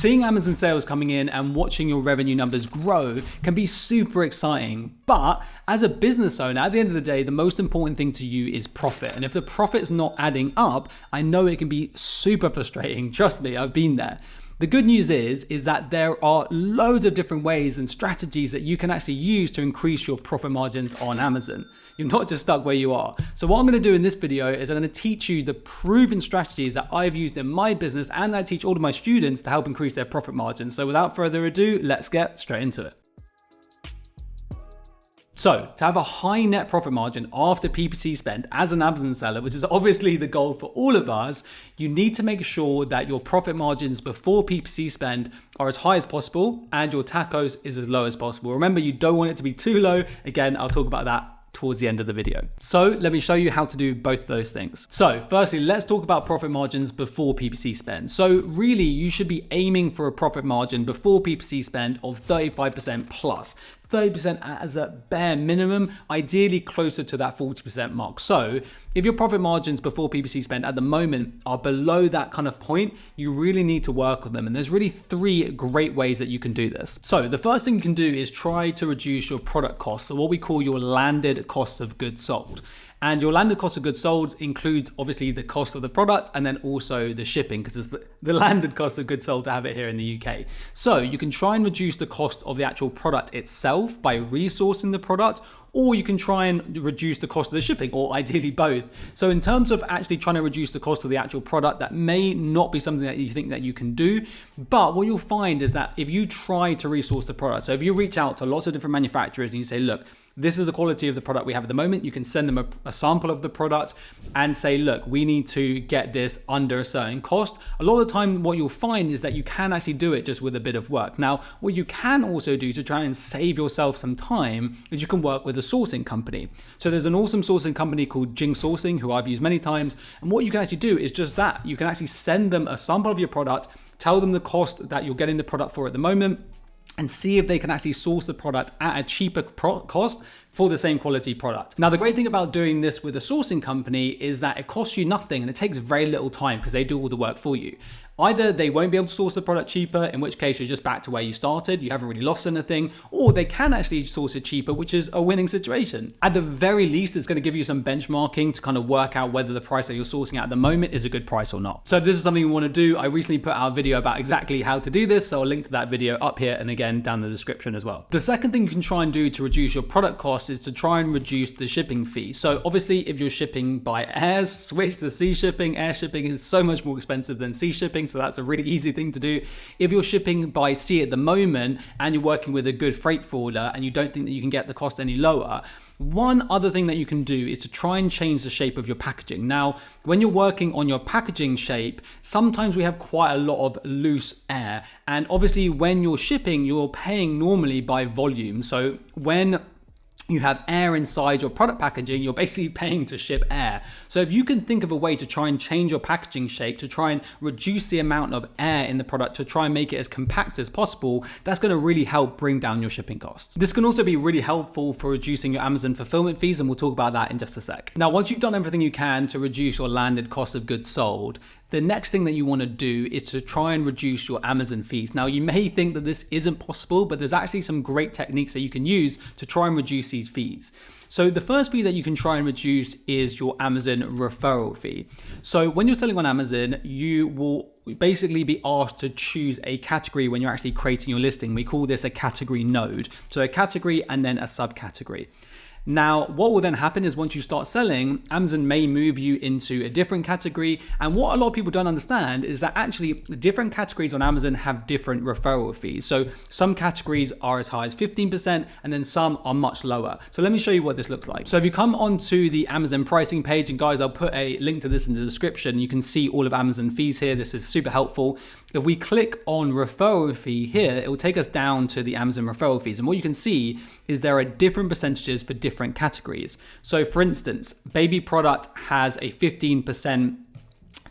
Seeing Amazon sales coming in and watching your revenue numbers grow can be super exciting. But as a business owner, at the end of the day, the most important thing to you is profit. And if the profit's not adding up, I know it can be super frustrating. Trust me, I've been there. The good news is that there are loads of different ways and strategies that you can actually use to increase your profit margins on Amazon. You're not just stuck where you are. So what I'm going to do in this video is I'm going to teach you the proven strategies that I've used in my business and I teach all of my students to help increase their profit margins. So without further ado, let's get straight into it. So to have a high net profit margin after PPC spend as an Amazon seller, which is obviously the goal for all of us, you need to make sure that your profit margins before PPC spend are as high as possible and your tacos is as low as possible. Remember, you don't want it to be too low. Again, I'll talk about that towards the end of the video. So let me show you how to do both those things. So firstly, let's talk about profit margins before PPC spend. So really, you should be aiming for a profit margin before PPC spend of 35% plus. 30% as a bare minimum, ideally closer to that 40% mark. So if your profit margins before PPC spend at the moment are below that kind of point, you really need to work on them. And there's really three great ways that you can do this. So the first thing you can do is try to reduce your product costs. So what we call your landed cost of goods sold. And your landed cost of goods sold includes obviously the cost of the product and then also the shipping, because it's the landed cost of goods sold to have it here in the UK. So you can try and reduce the cost of the actual product itself by resourcing the product, or you can try and reduce the cost of the shipping, or ideally both. So in terms of actually trying to reduce the cost of the actual product, that may not be something that you think that you can do. But what you'll find is that if you try to resource the product, so if you reach out to lots of different manufacturers and you say, look, this is the quality of the product we have at the moment. You can send them a sample of the product and say, look, we need to get this under a certain cost. A lot of the time, what you'll find is that you can actually do it just with a bit of work. Now, what you can also do to try and save yourself some time is you can work with a sourcing company. So there's an awesome sourcing company called Jing Sourcing, who I've used many times. And what you can actually do is just that. You can actually send them a sample of your product, tell them the cost that you're getting the product for at the moment, and see if they can actually source the product at a cheaper cost for the same quality product. Now, the great thing about doing this with a sourcing company is that it costs you nothing and it takes very little time because they do all the work for you. Either they won't be able to source the product cheaper, in which case you're just back to where you started, you haven't really lost anything, or they can actually source it cheaper, which is a winning situation. At the very least, it's going to give you some benchmarking to kind of work out whether the price that you're sourcing at the moment is a good price or not. So if this is something you want to do, I recently put out a video about exactly how to do this, so I'll link to that video up here and again down in the description as well. The second thing you can try and do to reduce your product cost is to try and reduce the shipping fee. So obviously, if you're shipping by air, switch to sea shipping. Air shipping is so much more expensive than sea shipping, so that's a really easy thing to do. If you're shipping by sea at the moment and you're working with a good freight forwarder and you don't think that you can get the cost any lower, one other thing that you can do is to try and change the shape of your packaging. Now, when you're working on your packaging shape, sometimes we have quite a lot of loose air. And obviously when you're shipping, you're paying normally by volume. So when you have air inside your product packaging, you're basically paying to ship air. So if you can think of a way to try and change your packaging shape, to try and reduce the amount of air in the product, to try and make it as compact as possible, that's going to really help bring down your shipping costs. This can also be really helpful for reducing your Amazon fulfillment fees, and we'll talk about that in just a sec. Now, once you've done everything you can to reduce your landed cost of goods sold, the next thing that you want to do is to try and reduce your Amazon fees. Now, you may think that this isn't possible, but there's actually some great techniques that you can use to try and reduce these fees. So the first fee that you can try and reduce is your Amazon referral fee. So when you're selling on Amazon, you will basically be asked to choose a category when you're actually creating your listing. We call this a category node. So a category and then a subcategory. Now, what will then happen is once you start selling, Amazon may move you into a different category. And what a lot of people don't understand is that actually different categories on Amazon have different referral fees. So some categories are as high as 15% and then some are much lower. So let me show you what this looks like. So if you come onto the Amazon pricing page, and guys, I'll put a link to this in the description. You can see all of Amazon fees here. This is super helpful. If we click on referral fee here, it will take us down to the Amazon referral fees. And what you can see is there are different percentages for different categories. So for instance, baby product has a 15%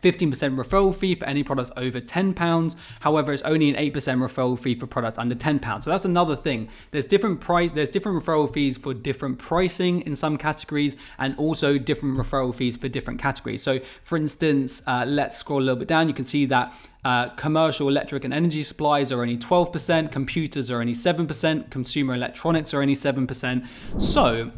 15% referral fee for any products over £10. However, it's only an 8% referral fee for products under £10. So that's another thing. There's different referral fees for different pricing in some categories, and also different referral fees for different categories. So for instance, let's scroll a little bit down. You can see that commercial electric and energy supplies are only 12%, computers are only 7%, consumer electronics are only 7%. So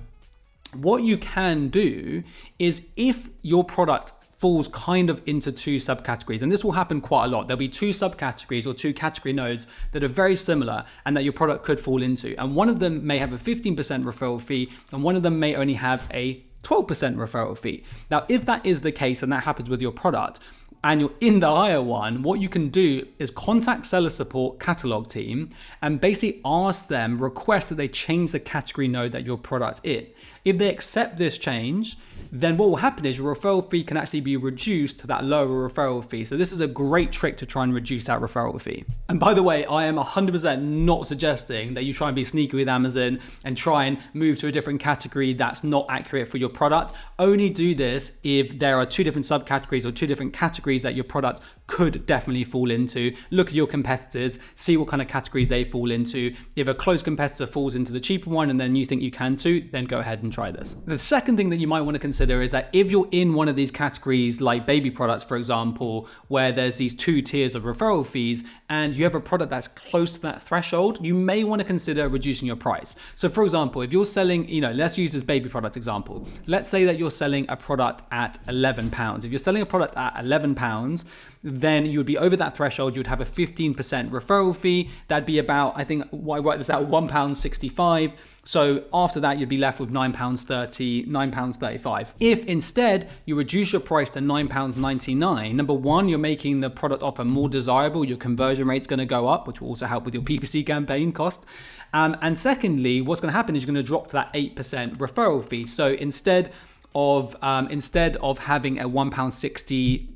what you can do is, if your product falls kind of into two subcategories, and this will happen quite a lot. There'll be two subcategories or two category nodes that are very similar and that your product could fall into. And one of them may have a 15% referral fee, and one of them may only have a 12% referral fee. Now, if that is the case and that happens with your product, and you're in the higher one, what you can do is contact seller support catalog team and basically ask them, request that they change the category node that your product's in. If they accept this change, then what will happen is your referral fee can actually be reduced to that lower referral fee. So this is a great trick to try and reduce that referral fee. And by the way, I am 100% not suggesting that you try and be sneaky with Amazon and try and move to a different category that's not accurate for your product. Only do this if there are two different subcategories or two different categories that your product could definitely fall into. Look at your competitors, see what kind of categories they fall into. If a close competitor falls into the cheaper one and then you think you can too, then go ahead and try this. The second thing that you might want to consider is that if you're in one of these categories, like baby products, for example, where there's these two tiers of referral fees, and you have a product that's close to that threshold, you may want to consider reducing your price. So for example, if you're selling, let's use this baby product example. Let's say that you're selling a product at £11. If you're selling a product at £11, then you would be over that threshold. You would have a 15% referral fee. That'd be about, I think, I write this out, £1.65. So after that, you'd be left with £9.30, £9.35. If instead you reduce your price to £9.99, number one, you're making the product offer more desirable. Your conversion rate's going to go up, which will also help with your PPC campaign cost. And secondly, what's going to happen is you're going to drop to that 8% referral fee. So instead of having a £1.65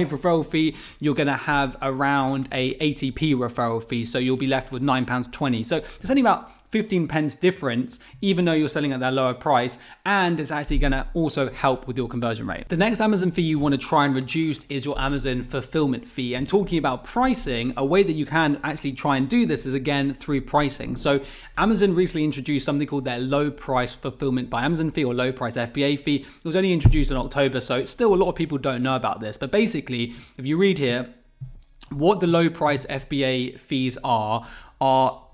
referral fee, you're going to have around a 80p referral fee. So you'll be left with £9.20. So it's only about 15 pence difference, even though you're selling at that lower price, and it's actually going to also help with your conversion rate. The next Amazon fee you want to try and reduce is your Amazon fulfillment fee. And talking about pricing, a way that you can actually try and do this is again through pricing. So Amazon recently introduced something called their low price fulfillment by Amazon fee, or low price FBA fee. It was only introduced in October, so it's still a lot of people don't know about this. But basically, if you read here, what the low price FBA fees are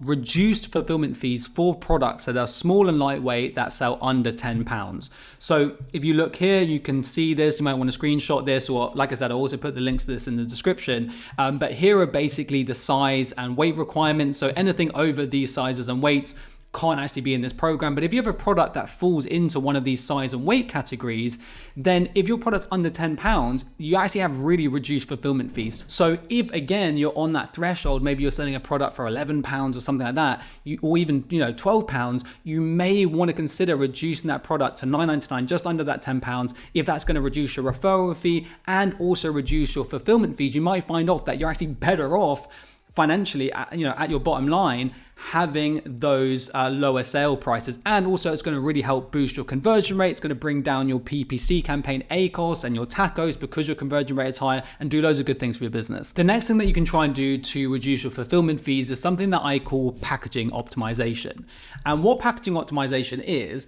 reduced fulfillment fees for products that are small and lightweight that sell under £10. So if you look here, you can see this. You might want to screenshot this, or like I said, I'll also put the links to this in the description. But here are basically the size and weight requirements. So anything over these sizes and weights can't actually be in this program. But if you have a product that falls into one of these size and weight categories, then if your product's under £10, you actually have really reduced fulfillment fees. So if again you're on that threshold, maybe you're selling a product for £11 or something like that, or even £12, you may want to consider reducing that product to $9.99, just under that £10. If that's going to reduce your referral fee and also reduce your fulfillment fees, you might find off that you're actually better off financially, at your bottom line, having those lower sale prices. And also it's going to really help boost your conversion rate. It's going to bring down your PPC campaign ACOS and your TACOs because your conversion rate is higher, and do loads of good things for your business. The next thing that you can try and do to reduce your fulfillment fees is something that I call packaging optimization. And what packaging optimization is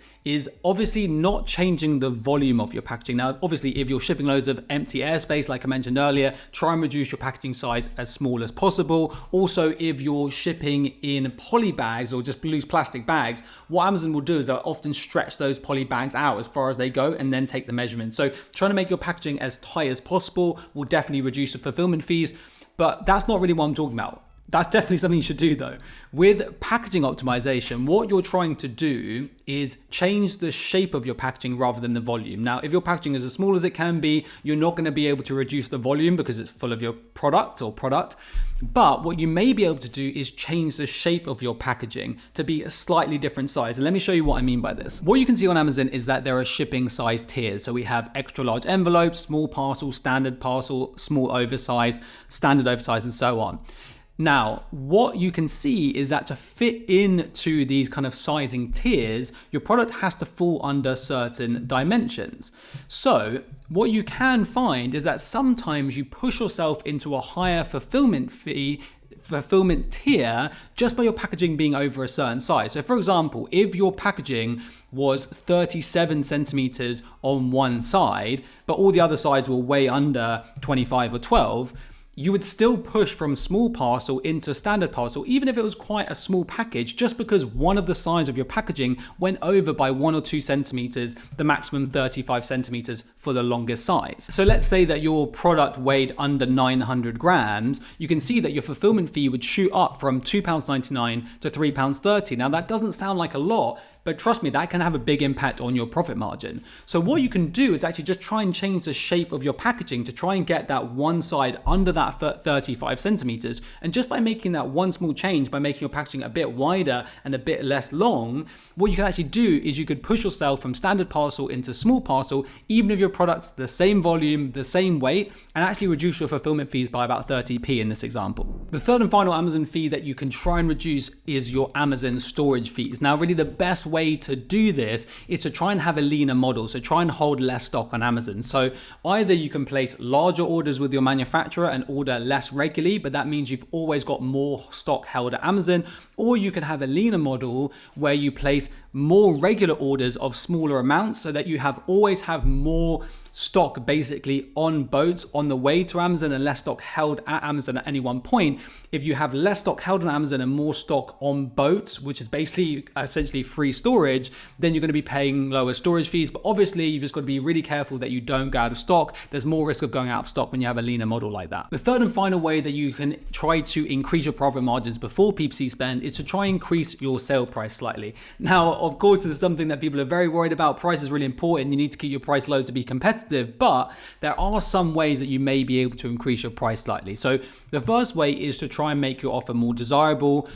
obviously not changing the volume of your packaging. Now, obviously, if you're shipping loads of empty airspace, like I mentioned earlier, try and reduce your packaging size as small as possible. Also, if you're shipping in poly bags or just loose plastic bags, what Amazon will do is they'll often stretch those poly bags out as far as they go and then take the measurement. So trying to make your packaging as tight as possible will definitely reduce the fulfillment fees, but that's not really what I'm talking about. That's definitely something you should do though. With packaging optimization, what you're trying to do is change the shape of your packaging rather than the volume. Now, if your packaging is as small as it can be, you're not going to be able to reduce the volume because it's full of your product. But what you may be able to do is change the shape of your packaging to be a slightly different size. And let me show you what I mean by this. What you can see on Amazon is that there are shipping size tiers. So we have extra large envelopes, small parcel, standard parcel, small oversize, standard oversize, and so on. Now, what you can see is that to fit into these kind of sizing tiers, your product has to fall under certain dimensions. So What you can find is that sometimes you push yourself into a higher fulfillment tier just by your packaging being over a certain size. So for example, if your packaging was 37 centimeters on one side, but all the other sides were way under 25 or 12, you would still push from small parcel into standard parcel, even if it was quite a small package, just because one of the sides of your packaging went over by 1 or 2 centimeters, the maximum 35 centimeters for the longest size. So let's say that your product weighed under 900 grams, you can see that your fulfillment fee would shoot up from £2.99 to £3.30. Now that doesn't sound like a lot, but trust me, that can have a big impact on your profit margin. So what you can do is actually just try and change the shape of your packaging to try and get that one side under that 35 centimeters. And just by making that one small change, by making your packaging a bit wider and a bit less long, what you can actually do is you could push yourself from standard parcel into small parcel, even if your product's the same volume, the same weight, and actually reduce your fulfillment fees by about 30p in this example. The third and final Amazon fee that you can try and reduce is your Amazon storage fees. Now, really the best way to do this is to try and have a leaner model. So try and hold less stock on Amazon. So either you can place larger orders with your manufacturer and order less regularly, but that means you've always got more stock held at Amazon, or you can have a leaner model where you place more regular orders of smaller amounts so that you always have more stock basically on boats on the way to Amazon and less stock held at Amazon at any one point. If you have less stock held on Amazon and more stock on boats, which is basically essentially free storage, then you're going to be paying lower storage fees. But obviously you've just got to be really careful that you don't go out of stock. There's more risk of going out of stock when you have a leaner model like that. The third and final way that you can try to increase your profit margins before PPC spend is to try and increase your sale price slightly. Now, of course, this is something that people are very worried about. Price is really important. You need to keep your price low to be competitive, but there are some ways that you may be able to increase your price slightly. So the first way is to try and make your offer more desirable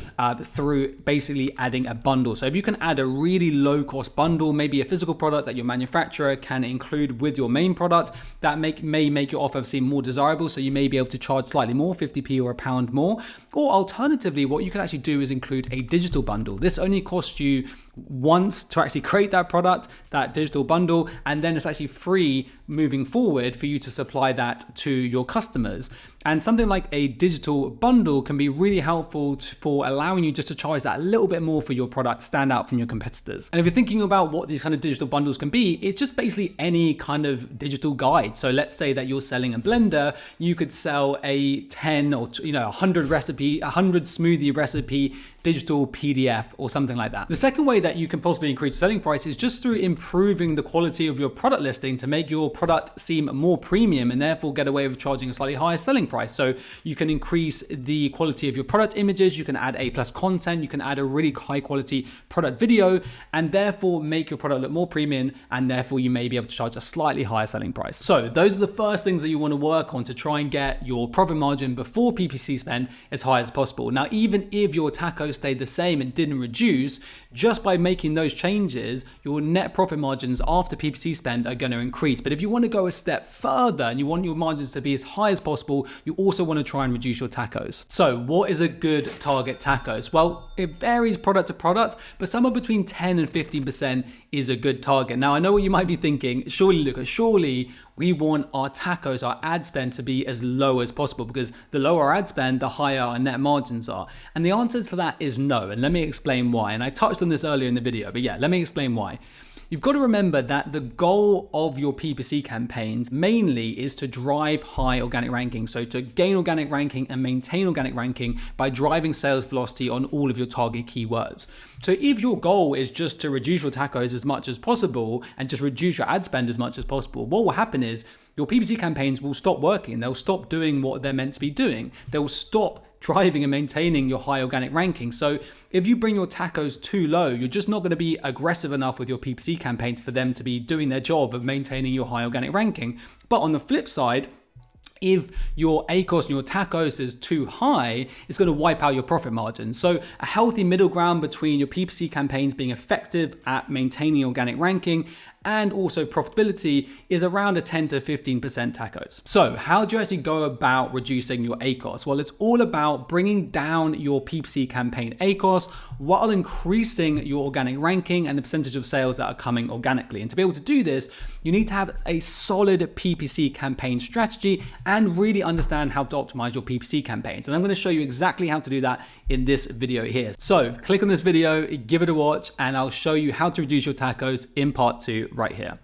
through basically adding a bundle. So if you can add a really low cost bundle, maybe a physical product that your manufacturer can include with your main product, that may make your offer seem more desirable. So you may be able to charge slightly more, 50p or £1 more. Or alternatively, what you can actually do is include a digital bundle. This only costs you once to actually create that product, that digital bundle, and then it's actually free moving forward for you to supply that to your customers. And something like a digital bundle can be really helpful for allowing you just to charge that a little bit more for your product, stand out from your competitors. And if you're thinking about what these kind of digital bundles can be, it's just basically any kind of digital guide. So let's say that you're selling a blender, you could sell a 10 or 100 smoothie recipe digital PDF or something like that. The second way that you can possibly increase your selling price is just through improving the quality of your product listing to make your product seem more premium and therefore get away with charging a slightly higher selling price. So you can increase the quality of your product images, you can add A+ content, you can add a really high quality product video, and therefore make your product look more premium, and therefore you may be able to charge a slightly higher selling price. So those are the first things that you want to work on to try and get your profit margin before PPC spend as high as possible. Now, even if your tacos stayed the same and didn't reduce, just by making those changes, your net profit margins after PPC spend are going to increase. But if you want to go a step further and you want your margins to be as high as possible, you also want to try and reduce your tacos. So what is a good target tacos? Well, it varies product to product, but somewhere between 10 and 15% is a good target. Now, I know what you might be thinking. Surely, Luca, surely we want our tacos, our ad spend to be as low as possible, because the lower our ad spend, the higher our net margins are. And the answer to that is no. And let me explain why. And I touched on this earlier in the video, but yeah, let me explain why. You've got to remember that the goal of your PPC campaigns mainly is to drive high organic ranking. So to gain organic ranking and maintain organic ranking by driving sales velocity on all of your target keywords. So if your goal is just to reduce your tacos as much as possible and just reduce your ad spend as much as possible, what will happen is your PPC campaigns will stop working. They'll stop doing what they're meant to be doing. They'll stop driving and maintaining your high organic ranking. So if you bring your tacos too low, you're just not going to be aggressive enough with your PPC campaigns for them to be doing their job of maintaining your high organic ranking. But on the flip side, if your ACOS and your tacos is too high, it's going to wipe out your profit margin. So a healthy middle ground between your PPC campaigns being effective at maintaining organic ranking and also profitability is around a 10 to 15% tacos. So how do you actually go about reducing your ACoS? Well, it's all about bringing down your PPC campaign ACoS while increasing your organic ranking and the percentage of sales that are coming organically. And to be able to do this, you need to have a solid PPC campaign strategy and really understand how to optimize your PPC campaigns. And I'm going to show you exactly how to do that in this video here. So click on this video, give it a watch, and I'll show you how to reduce your tacos in part 2 right here.